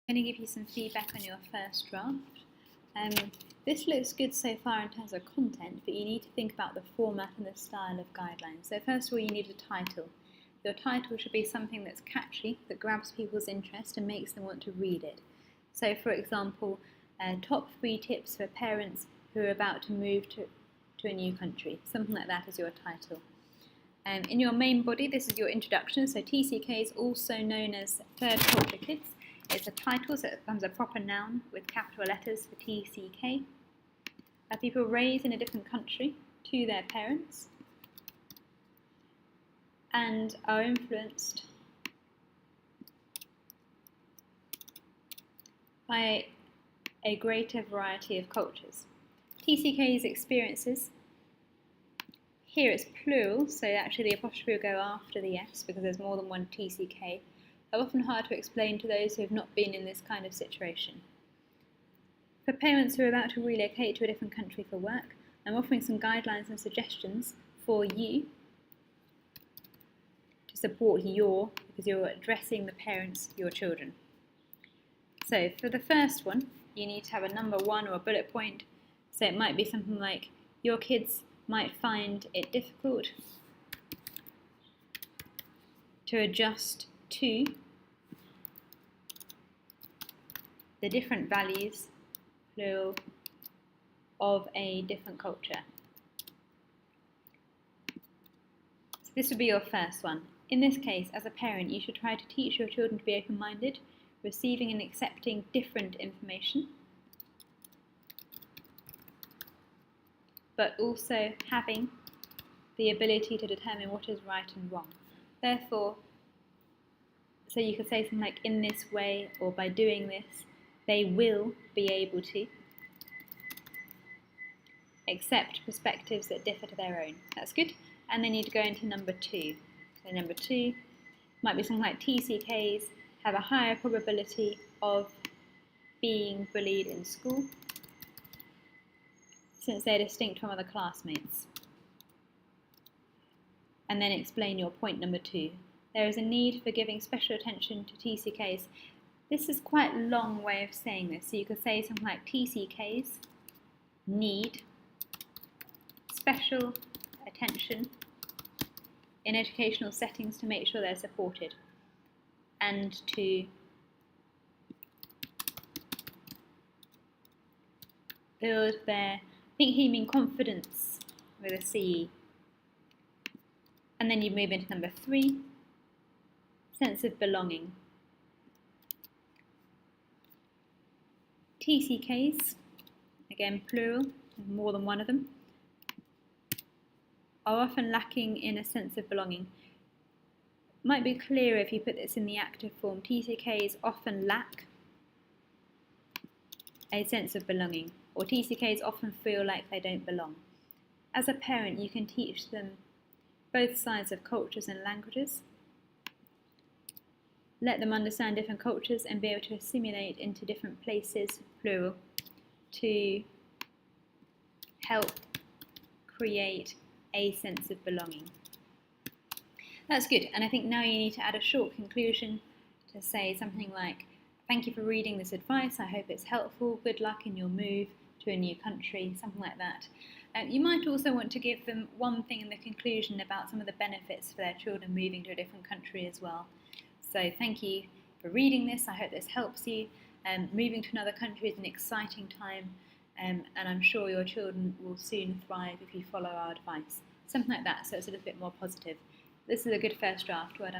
I'm going to give you some feedback on your first draft. This looks good so far in terms of content, but you need to think about the format and the style of guidelines. So first of all, you need a title. Your title should be something that's catchy, that grabs people's interest and makes them want to read it. So for example, top 3 tips for parents who are about to move to a new country. Something like that is your title. In your main body, this is your introduction, so TCK is also known as Third Culture Kids. It's a title, so it becomes a proper noun with capital letters for TCK. People raised in a different country to their parents and are influenced by a greater variety of cultures. TCK's experiences. Here it's plural, so actually the apostrophe will go after the S because there's more than one TCK. They're often hard to explain to those who have not been in this kind of situation. For parents who are about to relocate to a different country for work, I'm offering some guidelines and suggestions for you to support because you're addressing the parents, your children. So for the first one, you need to have a number 1 or a bullet point. So it might be something like, your kids might find it difficult to adjust to the different values, plural, of a different culture. So this would be your first one. In this case, as a parent, you should try to teach your children to be open-minded, receiving and accepting different information, but also having the ability to determine what is right and wrong. Therefore, so you could say something like, in this way, or by doing this, they will be able to accept perspectives that differ to their own. That's good. And then you'd go into number 2. So number 2 might be something like, TCKs have a higher probability of being bullied in school since they're distinct from other classmates. And then explain your point number 2. There is a need for giving special attention to TCKs. This is quite a long way of saying this, so you could say something like, TCKs need special attention in educational settings to make sure they're supported and to build their, I think he means confidence with a CE. And then you move into number 3, sense of belonging. TCKs, again plural, more than one of them, are often lacking in a sense of belonging. Might be clearer if you put this in the active form. TCKs often lack a sense of belonging, or TCKs often feel like they don't belong. As a parent, you can teach them both sides of cultures and languages. Let them understand different cultures and be able to assimilate into different places, plural, to help create a sense of belonging. That's good, and I think now you need to add a short conclusion to say something like, thank you for reading this advice, I hope it's helpful, good luck in your move to a new country, something like that. You might also want to give them one thing in the conclusion about some of the benefits for their children moving to a different country as well. So thank you for reading this, I hope this helps you. Moving to another country is an exciting time, and I'm sure your children will soon thrive if you follow our advice. Something like that, so it's a little bit more positive. This is a good first draft. Well done.